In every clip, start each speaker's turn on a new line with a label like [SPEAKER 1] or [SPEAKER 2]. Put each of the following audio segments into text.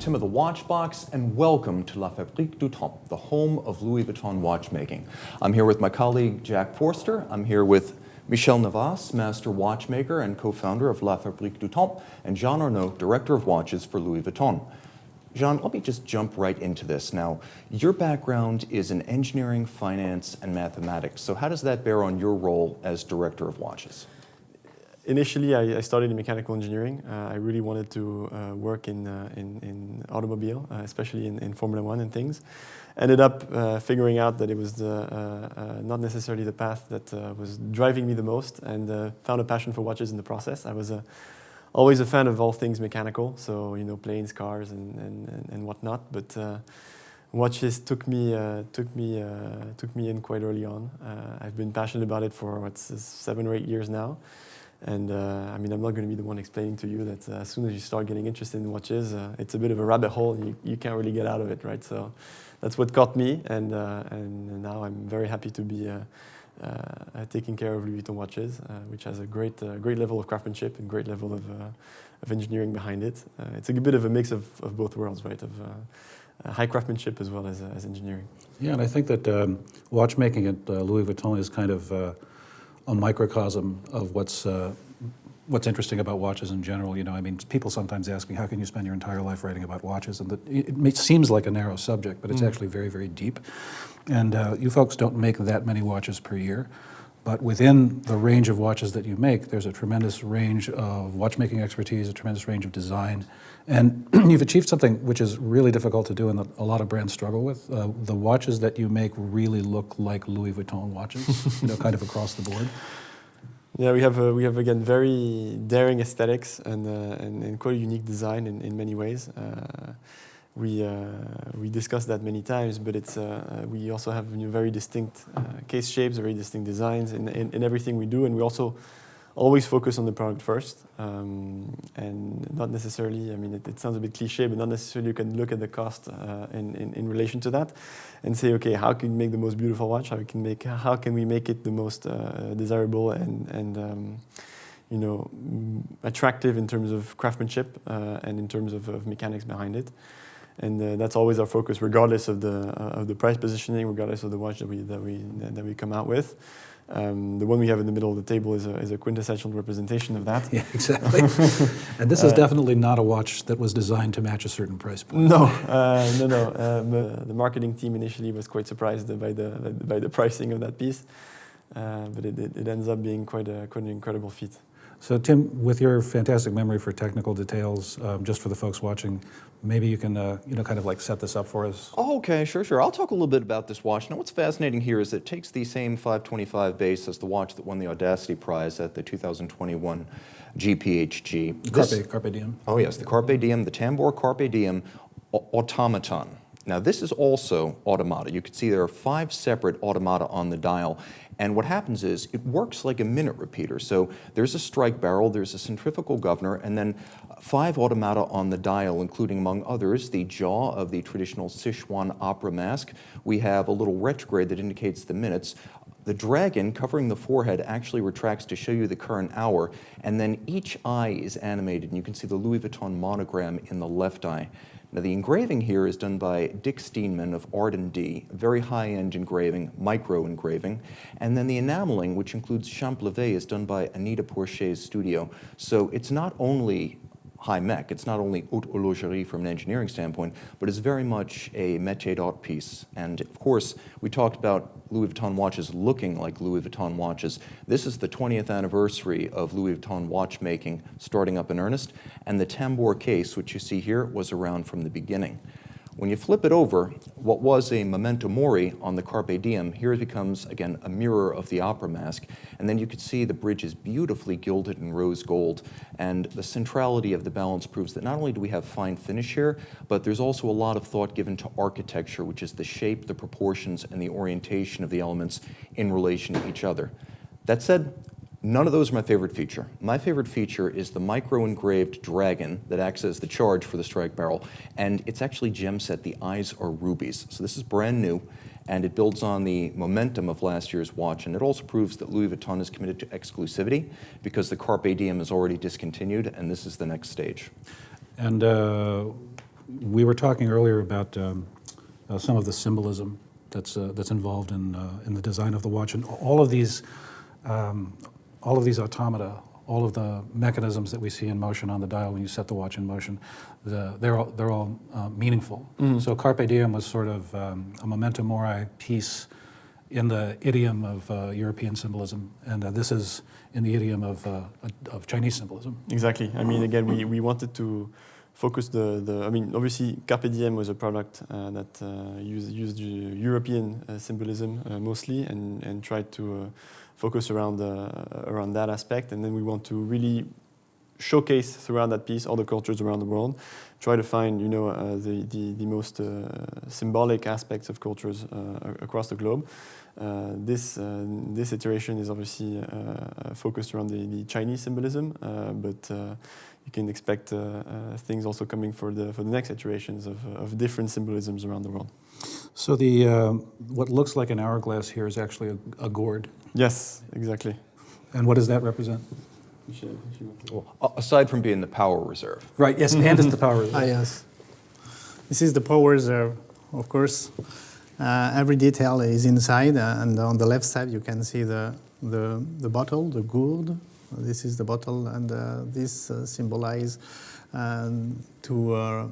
[SPEAKER 1] Tim of the Watchbox, and welcome to La Fabrique du Temps, the home of Louis Vuitton watchmaking. I'm here with my colleague Jack Forster. I'm here with Michel Navas, master watchmaker and co-founder of La Fabrique du Temps, and Jean Arnault, director of watches for Louis Vuitton. Jean, let me just jump right into this. Now, your background is in engineering, finance, and mathematics. So how does that bear on your role as director of watches?
[SPEAKER 2] Initially, I started in mechanical engineering. I really wanted to work in automobile, especially in Formula One and things. Ended up figuring out that it was not necessarily the path that was driving me the most, and found a passion for watches in the process. I was always a fan of all things mechanical, so planes, cars, and whatnot. But watches took me in quite early on. I've been passionate about it for 7 or 8 years now. And I mean, I'm not going to be the one explaining to you that as soon as you start getting interested in watches, it's a bit of a rabbit hole. You can't really get out of it, right? So that's what caught me, and now I'm very happy to be taking care of Louis Vuitton watches, which has a great level of craftsmanship and great level of engineering behind it. It's a bit of a mix of both worlds, right? Of high craftsmanship as well as engineering.
[SPEAKER 3] Yeah, and I think that watchmaking at Louis Vuitton is kind of a microcosm of what's interesting about watches in general. I mean, people sometimes ask me, how can you spend your entire life writing about watches? And it seems like a narrow subject, but it's actually very, very deep. And you folks don't make that many watches per year, but within the range of watches that you make, there's a tremendous range of watchmaking expertise, a tremendous range of design, and you've achieved something which is really difficult to do and that a lot of brands struggle with. The watches that you make really look like Louis Vuitton watches, kind of across the board.
[SPEAKER 2] Yeah, we have again very daring aesthetics and quite a unique design in many ways. We discussed that many times, but we also have very distinct case shapes, very distinct designs in everything we do, and we also always focus on the product first, and not necessarily. I mean, it sounds a bit cliche, but not necessarily. You can look at the cost in relation to that, and say, okay, how can we make the most beautiful watch? How can we make it the most desirable and attractive in terms of craftsmanship and in terms of mechanics behind it. And that's always our focus, regardless of the price positioning, regardless of the watch that we come out with. The one we have in the middle of the table is a quintessential representation of that.
[SPEAKER 3] Yeah, exactly. And this is definitely not a watch that was designed to match a certain price point.
[SPEAKER 2] No. The marketing team initially was quite surprised by the pricing of that piece, but it ends up being quite an incredible feat.
[SPEAKER 3] So Tim, with your fantastic memory for technical details, just for the folks watching, maybe you can kind of like set this up for us.
[SPEAKER 1] Oh, okay, sure. I'll talk a little bit about this watch. Now, what's fascinating here is it takes the same 525 base as the watch that won the Audacity Prize at the 2021 GPHG.
[SPEAKER 3] Carpe Diem.
[SPEAKER 1] Oh, yes, the Carpe Diem, the Tambour Carpe Diem Automaton. Now, this is also automata. You can see there are 5 separate automata on the dial. And what happens is it works like a minute repeater. So there's a strike barrel, there's a centrifugal governor, and then 5 automata on the dial, including, among others, the jaw of the traditional Sichuan opera mask. We have a little retrograde that indicates the minutes. The dragon covering the forehead actually retracts to show you the current hour, and then each eye is animated, and you can see the Louis Vuitton monogram in the left eye. Now, the engraving here is done by Dick Steenman of R&D, very high-end engraving, micro engraving. And then the enameling, which includes Champlevé, is done by Anita Porcher's studio. So it's not only high mech, it's not only haute horlogerie from an engineering standpoint, but it's very much a métier d'art piece. And of course, we talked about Louis Vuitton watches looking like Louis Vuitton watches. This is the 20th anniversary of Louis Vuitton watchmaking starting up in earnest, and the tambour case, which you see here, was around from the beginning. When you flip it over, what was a memento mori on the Carpe Diem, here it becomes, again, a mirror of the opera mask. And then you can see the bridge is beautifully gilded in rose gold. And the centrality of the balance proves that not only do we have fine finish here, but there's also a lot of thought given to architecture, which is the shape, the proportions, and the orientation of the elements in relation to each other. That said, none of those are my favorite feature. My favorite feature is the micro-engraved dragon that acts as the charge for the strike barrel, and it's actually gem set. The eyes are rubies. So this is brand new, and it builds on the momentum of last year's watch, and it also proves that Louis Vuitton is committed to exclusivity because the Carpe Diem is already discontinued, and this is the next stage.
[SPEAKER 3] And we were talking earlier about some of the symbolism that's involved in the design of the watch, and all of these automata, all of the mechanisms that we see in motion on the dial when you set the watch in motion, they're all meaningful. So Carpe Diem was sort of a memento mori piece in the idiom of European symbolism, and this is in the idiom of Chinese symbolism.
[SPEAKER 2] Exactly. I mean, again, we wanted to focus I mean, obviously, Carpe Diem was a product that used European symbolism mostly, and tried to focus around that aspect. And then we want to really showcase throughout that piece all the cultures around the world, try to find, you know, the most symbolic aspects of cultures across the globe. This iteration is obviously focused around the Chinese symbolism, but you can expect things also coming for the next iterations of different symbolisms around the world.
[SPEAKER 3] So what looks like an hourglass here is actually a gourd.
[SPEAKER 2] Yes, exactly.
[SPEAKER 3] And what does that represent?
[SPEAKER 1] Well, aside from being the power reserve.
[SPEAKER 3] Right, yes, and it's the power reserve.
[SPEAKER 4] Yes. This is the power reserve, of course. Every detail is inside, and on the left side you can see the bottle, the gourd. This is the bottle, and this symbolize to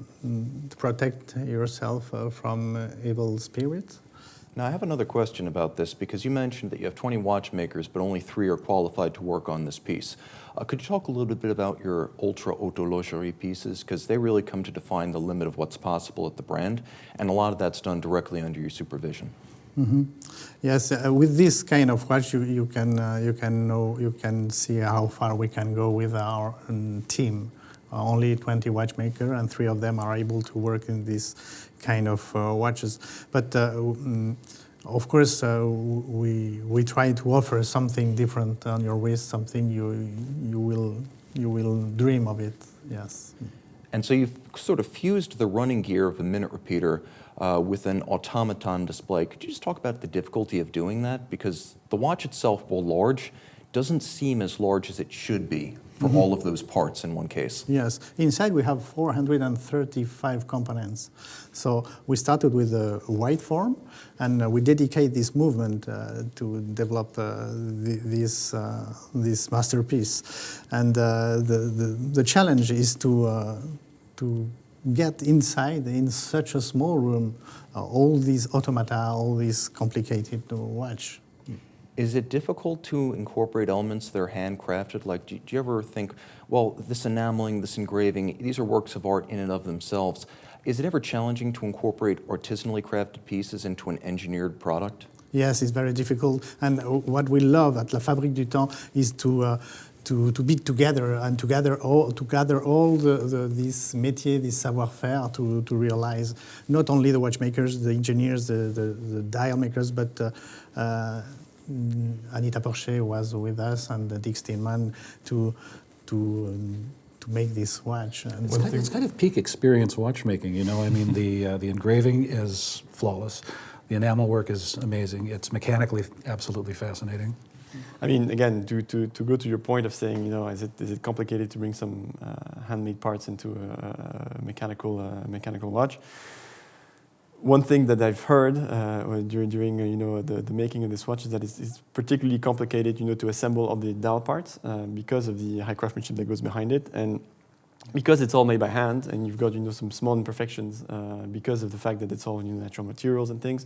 [SPEAKER 4] protect yourself from evil spirits.
[SPEAKER 1] Now, I have another question about this, because you mentioned that you have 20 watchmakers, but only 3 are qualified to work on this piece. Could you talk a little bit about your ultra haute horlogerie pieces? Because they really come to define the limit of what's possible at the brand, and a lot of that's done directly under your supervision.
[SPEAKER 4] Mm-hmm. Yes, with this kind of watch, you can see how far we can go with our team. Only 20 watchmakers, and 3 of them are able to work in this kind of watches. But of course, we try to offer something different on your wrist, something you will dream of it. Yes.
[SPEAKER 1] And so you've sort of fused the running gear of a minute repeater with an automaton display. Could you just talk about the difficulty of doing that? Because the watch itself, while large, doesn't seem as large as it should be for all of those parts in one case.
[SPEAKER 4] Yes. Inside we have 435 components. So we started with a white form, and we dedicate this movement to develop this masterpiece. And the challenge is to get inside, in such a small room, all these automata, all these complicated watch.
[SPEAKER 1] Is it difficult to incorporate elements that are handcrafted? Like, do you ever think, well, this enameling, this engraving, these are works of art in and of themselves. Is it ever challenging to incorporate artisanally crafted pieces into an engineered product?
[SPEAKER 4] Yes, it's very difficult. And what we love at La Fabrique du Temps is to be together and to gather all this métier, this savoir-faire, to realize not only the watchmakers, the engineers, the dial makers, but Anita Porcher was with us, and Dick Steinman to make this watch. And
[SPEAKER 3] It's kind of peak experience watchmaking, you know. I mean, the engraving is flawless. The enamel work is amazing. It's mechanically absolutely fascinating.
[SPEAKER 2] I mean, again, to go to your point of saying, you know, is it complicated to bring some handmade parts into a mechanical watch? One thing that I've heard during you know the making of this watch is that it's particularly complicated, you know, to assemble all the dial parts because of the high craftsmanship that goes behind it, and because it's all made by hand, and you've got, you know, some small imperfections because of the fact that it's all, you know, natural materials and things,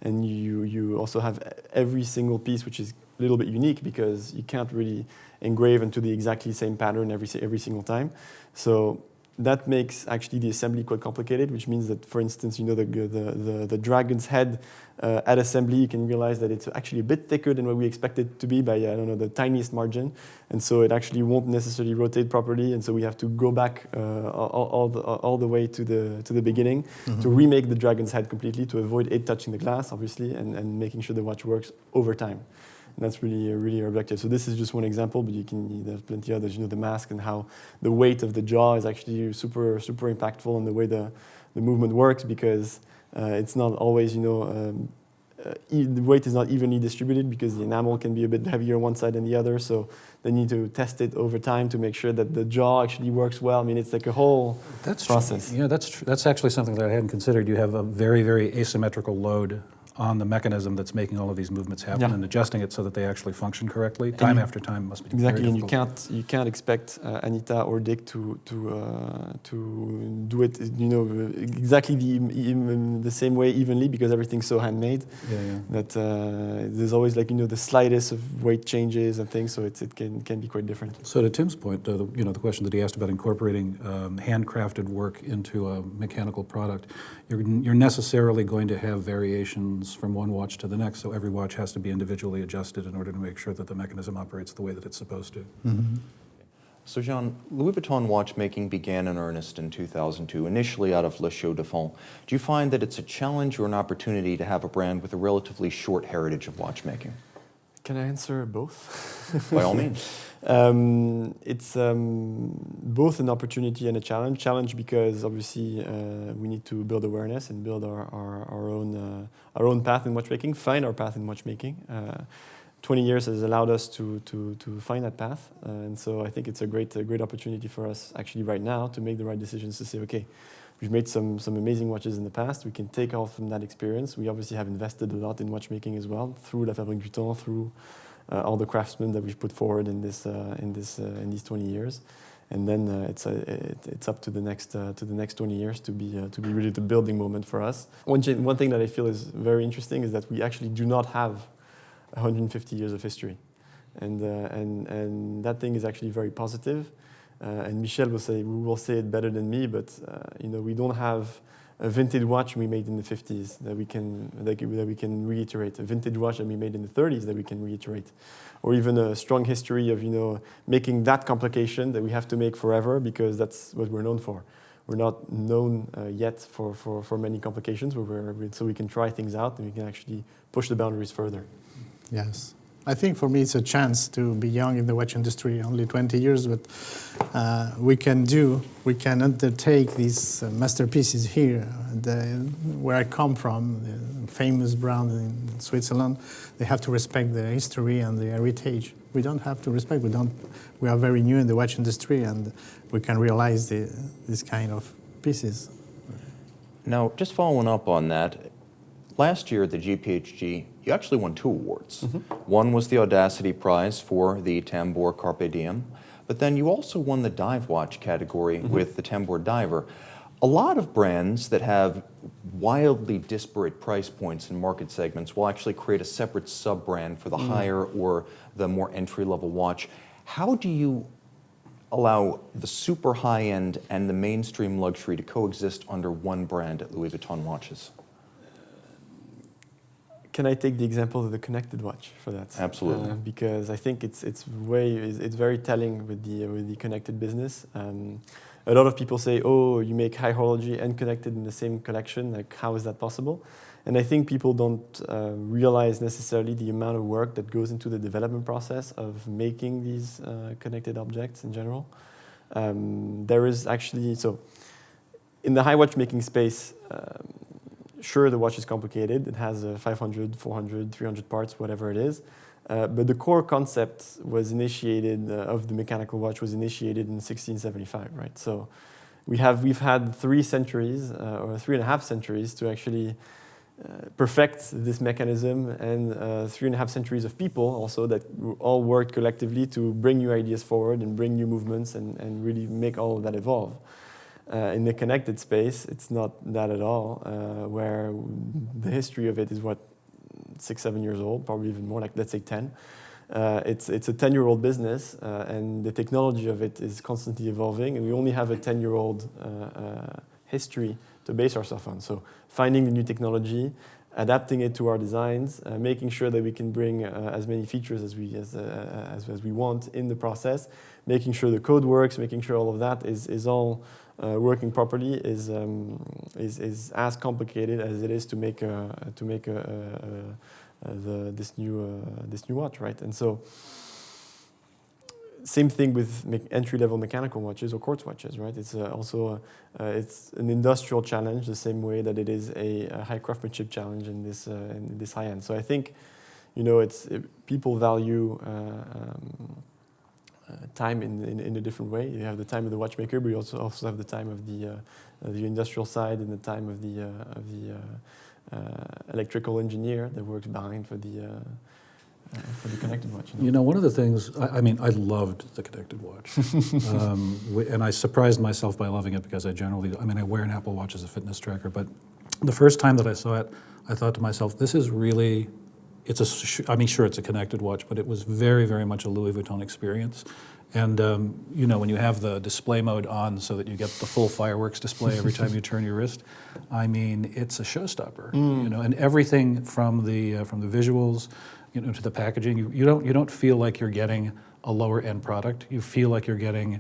[SPEAKER 2] and you also have every single piece which is a little bit unique because you can't really engrave into the exactly same pattern every single time, so that makes actually the assembly quite complicated, which means that, for instance, you know, the dragon's head at assembly, you can realize that it's actually a bit thicker than what we expect it to be by, I don't know, the tiniest margin. And so it actually won't necessarily rotate properly. And so we have to go back all the way to the beginning to remake the dragon's head completely, to avoid it touching the glass, obviously, and making sure the watch works over time. And that's really our objective. So this is just one example, but there's plenty others. You know, the mask and how the weight of the jaw is actually super impactful, and the way the movement works, because it's not always, you know, the weight is not evenly distributed because the enamel can be a bit heavier on one side than the other. So they need to test it over time to make sure that the jaw actually works well. I mean, it's like a whole process.
[SPEAKER 3] Yeah, that's actually something that I hadn't considered. You have a very, very asymmetrical load on the mechanism that's making all of these movements happen and adjusting it so that they actually function correctly. Time after time must be
[SPEAKER 2] exactly,
[SPEAKER 3] very
[SPEAKER 2] and
[SPEAKER 3] difficult.
[SPEAKER 2] you can't expect Anita or Dick to do it, you know, exactly the same way evenly because everything's so handmade. That there's always, like, you know, the slightest of weight changes and things, so it can be quite different.
[SPEAKER 3] So to Tim's point, you know, the question that he asked about incorporating handcrafted work into a mechanical product, you're necessarily going to have variations from one watch to the next, so every watch has to be individually adjusted in order to make sure that the mechanism operates the way that it's supposed to.
[SPEAKER 4] Mm-hmm.
[SPEAKER 1] So Jean, Louis Vuitton watchmaking began in earnest in 2002, initially out of Le Chaux de Fonds. Do you find that it's a challenge or an opportunity to have a brand with a relatively short heritage of watchmaking?
[SPEAKER 2] Can I answer both?
[SPEAKER 1] By all means.
[SPEAKER 2] It's both an opportunity and a challenge. Challenge because obviously we need to build awareness and build our own path in watchmaking, find our path in watchmaking. 20 years has allowed us to find that path, and so I think it's a great opportunity for us actually right now to make the right decisions to say, okay, we've made some amazing watches in the past. We can take off from that experience. We obviously have invested a lot in watchmaking as well through La Fabrique du Temps, through all the craftsmen that we've put forward in these 20 years, and then it's up to the next 20 years to be really the building moment for us. One thing that I feel is very interesting is that we actually do not have 150 years of history, and that thing is actually very positive. And Michel will say it better than me, but you know, we don't have a vintage watch we made in the 50s that we can reiterate, a vintage watch that we made in the 30s that we can reiterate, or even a strong history of, you know, making that complication that we have to make forever because that's what we're known for. We're not known yet for many complications, so we can try things out and we can actually push the boundaries further.
[SPEAKER 4] Yes. I think for me it's a chance to be young in the watch industry, only 20 years, but we can undertake these masterpieces here. Where I come from, the famous brand in Switzerland, they have to respect the history and the heritage. We don't have to respect, we are very new in the watch industry and we can realize this kind of pieces.
[SPEAKER 1] Now, just following up on that, last year at the GPHG, you actually won 2 awards. Mm-hmm. One was the Audacity Prize for the Tambour Carpe Diem, but then you also won the dive watch category with the Tambour Diver. A lot of brands that have wildly disparate price points and market segments will actually create a separate sub-brand for the higher or the more entry-level watch. How do you allow the super high-end and the mainstream luxury to coexist under one brand at Louis Vuitton Watches?
[SPEAKER 2] Can I take the example of the connected watch for that?
[SPEAKER 1] Absolutely.
[SPEAKER 2] Because I think it's very telling with the connected business. A lot of people say, "Oh, you make high horology and connected in the same collection. Like, how is that possible?" And I think people don't realize necessarily the amount of work that goes into the development process of making these connected objects in general. There is actually in the high watchmaking space. Sure, the watch is complicated. It has 500, 400, 300 parts, whatever it is. But the core concept was initiated, of the mechanical watch was initiated in 1675, right? So we've had 3 centuries, or 3.5 centuries to actually perfect this mechanism, and 3.5 centuries of people also that all worked collectively to bring new ideas forward and bring new movements and really make all of that evolve. In the connected space, it's not that at all, where the history of it is 6, 7 years old, probably even more, like let's say 10. It's a 10-year-old business, and the technology of it is constantly evolving, and we only have a 10-year-old history to base ourselves on. So finding the new technology, adapting it to our designs, making sure that we can bring as many features as we want in the process, making sure the code works, making sure all of that is all working properly is as complicated as it is to make this new watch, right? And so same thing with entry-level mechanical watches or quartz watches, right? It's also it's an industrial challenge, the same way that it is a high craftsmanship challenge in this high end. So I think, people value time in a different way. You have the time of the watchmaker, but you also have the time of the industrial side and the time of the electrical engineer that works behind for the connected watch.
[SPEAKER 3] One of the things, I loved the connected watch. And I surprised myself by loving it because I wear an Apple Watch as a fitness tracker, but the first time that I saw it, I thought to myself, this is really, sure, it's a connected watch, but it was very, very much a Louis Vuitton experience. And, when you have the display mode on so that you get the full fireworks display every time you turn your wrist, it's a showstopper, and everything from the visuals, to the packaging, you don't feel like you're getting a lower end product. You feel like you're getting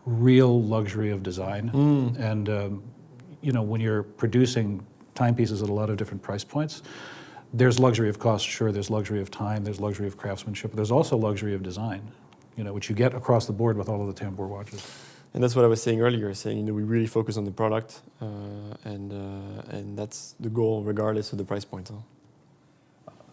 [SPEAKER 3] real luxury of design. And when you're producing timepieces at a lot of different price points, there's luxury of cost, sure. There's luxury of time. There's luxury of craftsmanship. But there's also luxury of design, which you get across the board with all of the Tambour watches.
[SPEAKER 2] And that's what I was saying earlier, we really focus on the product, and that's the goal regardless of the price point.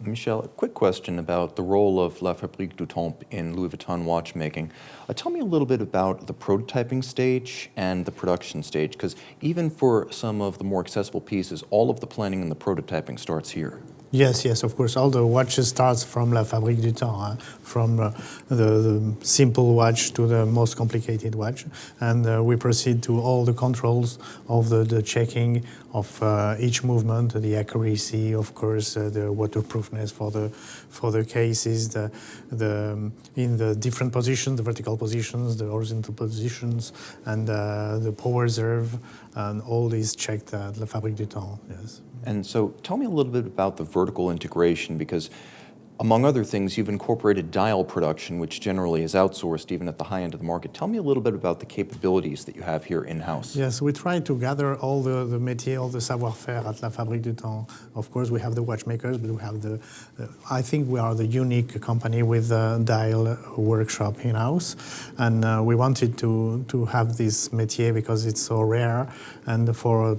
[SPEAKER 1] Michel, a quick question about the role of La Fabrique du Temps in Louis Vuitton watchmaking. Tell me a little bit about the prototyping stage and the production stage, because even for some of the more accessible pieces, all of the planning and the prototyping starts here.
[SPEAKER 4] Yes, of course. All the watches starts from La Fabrique du Temps, from the simple watch to the most complicated watch, and we proceed to all the controls of the checking of each movement, the accuracy, of course, the waterproofness for the cases, in the different positions, the vertical positions, the horizontal positions, and the power reserve, and all these checked at La Fabrique du Temps. Yes.
[SPEAKER 1] And so tell me a little bit about the vertical integration, because among other things, you've incorporated dial production, which generally is outsourced even at the high end of the market. Tell me a little bit about the capabilities that you have here in-house.
[SPEAKER 4] Yes, we try to gather all the métier, all the savoir-faire at La Fabrique du Temps. Of course, we have the watchmakers, but we have I think we are the unique company with a dial workshop in-house. And we wanted to have this métier because it's so rare, and for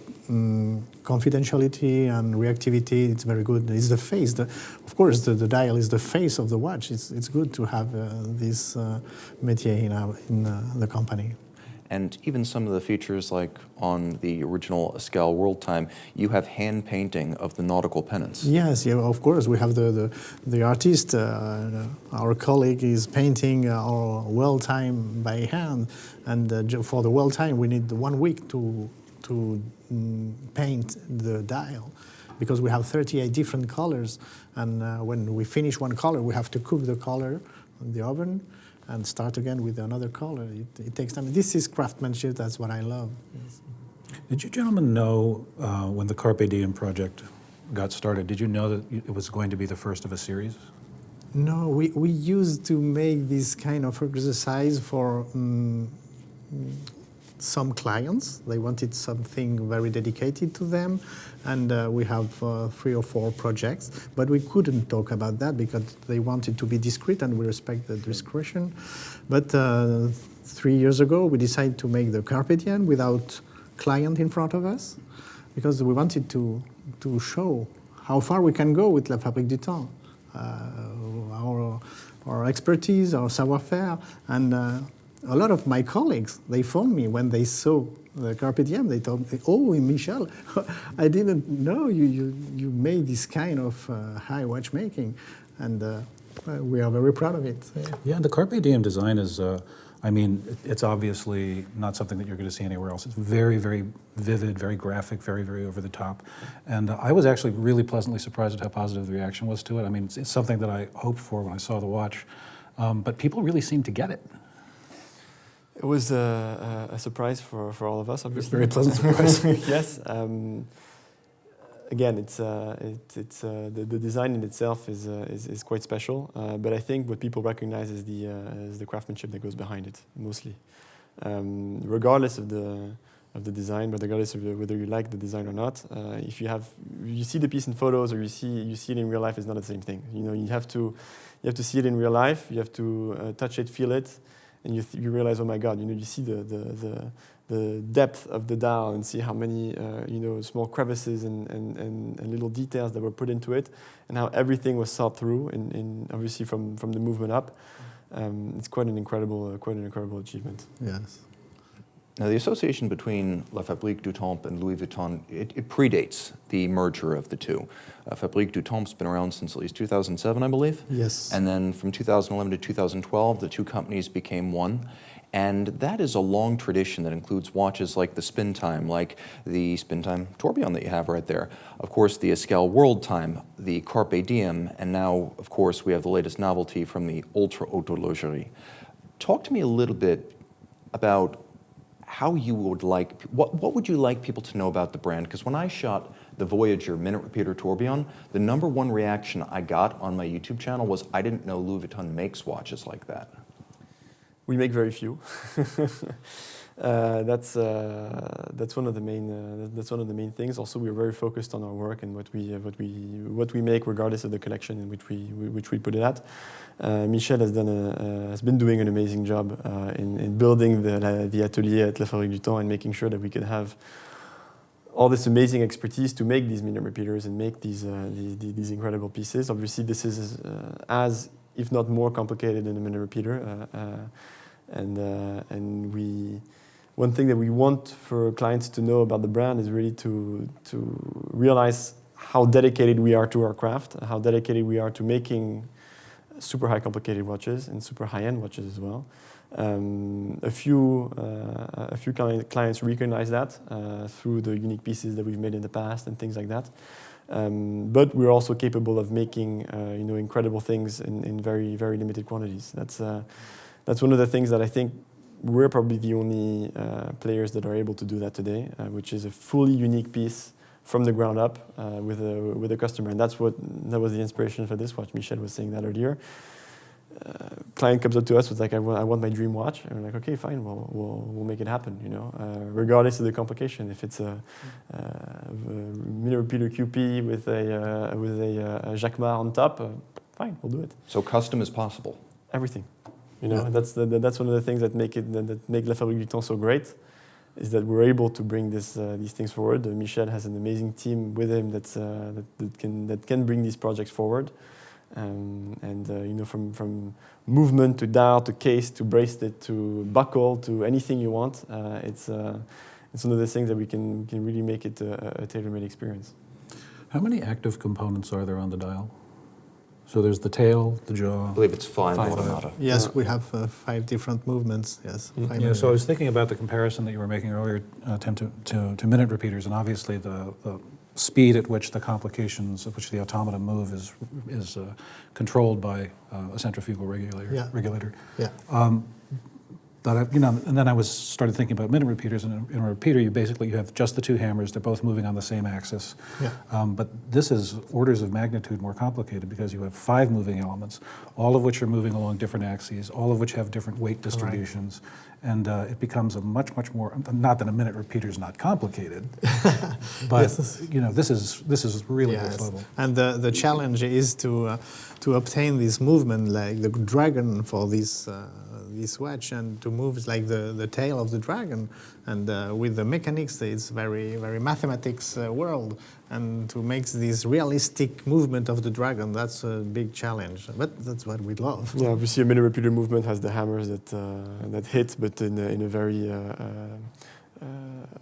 [SPEAKER 4] confidentiality and reactivity, it's very good. It's the face. Of course, the dial is the face of the watch. It's good to have this métier in the company.
[SPEAKER 1] And even some of the features, like on the original Escale World Time, you have hand painting of the nautical pennants.
[SPEAKER 4] Yes, of course. We have the artist, our colleague is painting our World Time by hand. And for the World Time, we need 1 week to paint the dial, because we have 38 different colors, and when we finish one color, we have to cook the color in the oven and start again with another color. It takes time. This is craftsmanship. That's what I love. Yes.
[SPEAKER 3] Did you gentlemen know when the Carpe Diem project got started, did you know that it was going to be the first of a series?
[SPEAKER 4] No, we used to make this kind of exercise for some clients. They wanted something very dedicated to them, and we have 3 or 4 projects, but we couldn't talk about that because they wanted to be discreet, and we respect the discretion. But 3 years ago, we decided to make the Carpe Diem without client in front of us, because we wanted to show how far we can go with La Fabrique du Temps, our expertise, our savoir-faire, and a lot of my colleagues, they phoned me when they saw the Carpe Diem. They told me, "Oh, Michel, I didn't know you made this kind of high watchmaking," and we are very proud of it.
[SPEAKER 3] Yeah, the Carpe Diem design is, it's obviously not something that you're going to see anywhere else. It's very, very vivid, very graphic, very, very over the top. And I was actually really pleasantly surprised at how positive the reaction was to it. It's something that I hoped for when I saw the watch, but people really seem to get it.
[SPEAKER 2] It was a surprise for all of us, obviously.
[SPEAKER 3] Very pleasant surprise.
[SPEAKER 2] Yes. Again, the design in itself is quite special, but I think what people recognize is the craftsmanship that goes behind it, mostly. Regardless of of the design, but regardless of whether you like the design or not, if you see the piece in photos or you see it in real life, it's not the same thing. You know, you have to see it in real life. You have to touch it, feel it, and you realize, oh my God, you know, you see the depth of the dial and see how many small crevices and little details that were put into it, and how everything was thought through, in obviously from the movement up. It's quite an incredible achievement.
[SPEAKER 4] Yes.
[SPEAKER 1] Now, the association between La Fabrique du Temps and Louis Vuitton, it predates the merger of the two. Fabrique du Temps's been around since at least 2007, I believe.
[SPEAKER 4] Yes.
[SPEAKER 1] And then from 2011 to 2012, the two companies became one. And that is a long tradition that includes watches like the Spin Time, like the Spin Time Tourbillon that you have right there. Of course, the Escale World Time, the Carpe Diem, and now, of course, we have the latest novelty from the Ultra Horlogerie. Talk to me a little bit about how you would like, what would you like people to know about the brand? Because when I shot the Voyager Minute Repeater Tourbillon, the #1 reaction I got on my YouTube channel was, I didn't know Louis Vuitton makes watches like that.
[SPEAKER 2] We make very few. That's one of the main things. Also, we are very focused on our work and what we make, regardless of the collection in which we put it at. Michel has been doing an amazing job in building the atelier at La Fabrique du Temps and making sure that we could have all this amazing expertise to make these minute repeaters and make these incredible pieces. Obviously, this is as, if not more, complicated than a minute repeater. One thing that we want for clients to know about the brand is really to realize how dedicated we are to our craft, how dedicated we are to making super high complicated watches and super high-end watches as well. A few clients recognize that through the unique pieces that we've made in the past and things like that. But we're also capable of making incredible things in very, very limited quantities. That's one of the things that I think we're probably the only players that are able to do that today, which is a fully unique piece from the ground up with a customer. And that was the inspiration for this watch. Michel was saying that earlier. Client comes up to us with like, I want my dream watch, and we're like, okay, fine, we'll make it happen. You know, regardless of the complication. If it's a minute repeater QP with a Jacquemart on top, fine, we'll do it.
[SPEAKER 1] So custom is possible.
[SPEAKER 2] Everything. You know, that's one of the things that make La Fabrique du Temps so great, is that we're able to bring these things forward. Michel has an amazing team with him that can bring these projects forward, from movement to dial to case to bracelet to buckle to anything you want. It's one of the things that we can really make it a tailor-made experience.
[SPEAKER 3] How many active components are there on the dial? So there's the tail, the jaw.
[SPEAKER 1] I believe it's five.
[SPEAKER 2] Five.
[SPEAKER 4] Yes, we have 5 different movements. Yes.
[SPEAKER 2] Mm-hmm.
[SPEAKER 3] Yeah, so I was thinking about the comparison that you were making earlier, Tim, to minute repeaters, and obviously the speed at which the complications at which the automata move is controlled by a centrifugal regulator.
[SPEAKER 4] Yeah.
[SPEAKER 3] But and then I started thinking about minute repeaters, and in a repeater you have just the 2 hammers. They're both moving on the same axis.
[SPEAKER 4] Yeah.
[SPEAKER 3] But this is orders of magnitude more complicated because you have 5 moving elements, all of which are moving along different axes, all of which have different weight distributions, and it becomes a much more. Not that a minute repeater is not complicated, but
[SPEAKER 4] Yes.
[SPEAKER 3] this is really
[SPEAKER 4] Yes.
[SPEAKER 3] next level.
[SPEAKER 4] And the challenge is to obtain this movement like the dragon for this watch, and to move like the tail of the dragon. And with the mechanics, it's very, very mathematics world. And to make this realistic movement of the dragon, that's a big challenge. But that's what we love.
[SPEAKER 2] Yeah, obviously a minute repeater movement has the hammers that hit, but in a very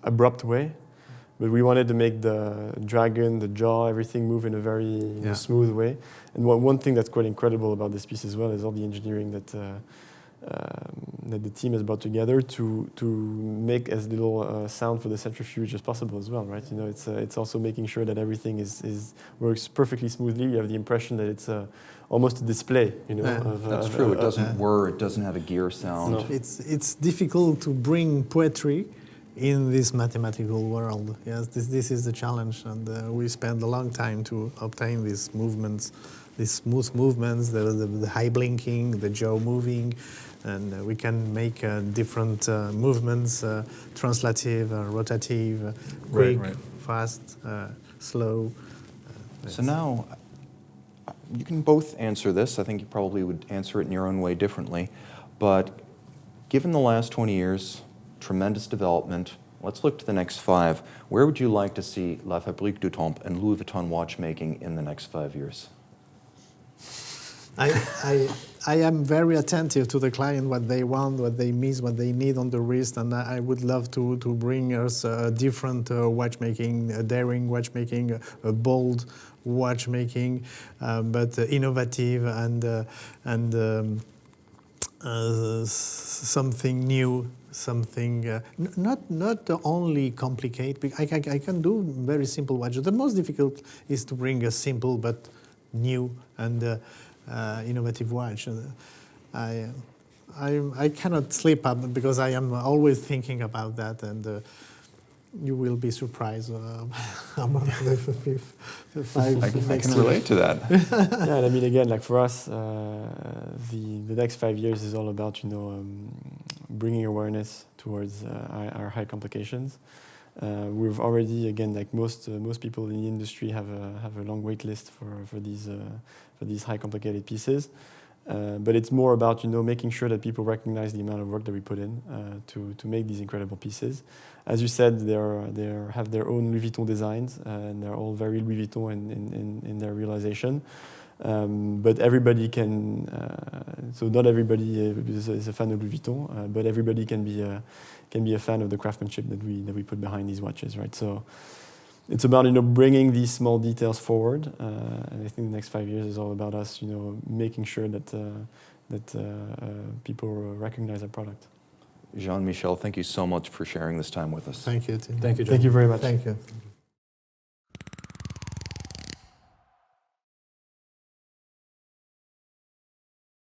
[SPEAKER 2] abrupt way. But we wanted to make the dragon, the jaw, everything move in a very smooth way. And one thing that's quite incredible about this piece as well is all the engineering that the team has brought together to make as little sound for the centrifuge as possible as well, right? You know, it's also making sure that everything works perfectly smoothly. You have the impression that it's almost a display, you know.
[SPEAKER 4] Yeah.
[SPEAKER 1] That's true. It doesn't whir. It doesn't have a gear sound.
[SPEAKER 2] No.
[SPEAKER 4] It's difficult to bring poetry in this mathematical world. Yes, this is the challenge, and we spend a long time to obtain these movements, these smooth movements, the high blinking, the jaw moving, and we can make different movements, translative, rotative, quick,
[SPEAKER 3] right.
[SPEAKER 4] fast, slow.
[SPEAKER 1] So now, you can both answer this. I think you probably would answer it in your own way differently. But given the last 20 years, tremendous development, let's look to the next 5. Where would you like to see La Fabrique du Temps and Louis Vuitton watchmaking in the next 5 years?
[SPEAKER 4] I am very attentive to the client, what they want, what they miss, what they need on the wrist, and I would love to bring us a different watchmaking, a daring watchmaking, a bold watchmaking, but innovative and something new, something not only complicated. I can do very simple watches. The most difficult is to bring a simple but new and innovative watch. I cannot sleep up because I am always thinking about that, and you will be surprised about the 5
[SPEAKER 1] I
[SPEAKER 4] next
[SPEAKER 1] can
[SPEAKER 4] year.
[SPEAKER 1] relate to that.
[SPEAKER 2] Yeah, and I mean, again, like for us, the next 5 years is all about, bringing awareness towards our high complications. We've already, again, like most people in the industry have a long wait list for these high complicated pieces. But it's more about, making sure that people recognize the amount of work that we put in to make these incredible pieces. As you said, they have their own Louis Vuitton designs, and they're all very Louis Vuitton in their realization. But everybody can, so not everybody is a fan of Louis Vuitton, but everybody can be a fan of the craftsmanship that we put behind these watches, right? So it's about bringing these small details forward, and I think the next 5 years is all about us, making sure that people recognize our product.
[SPEAKER 1] Jean-Michel, thank you so much for sharing this time with us.
[SPEAKER 4] Thank you, Tim.
[SPEAKER 3] Thank you, John.
[SPEAKER 2] Thank you very much.
[SPEAKER 4] Thank you.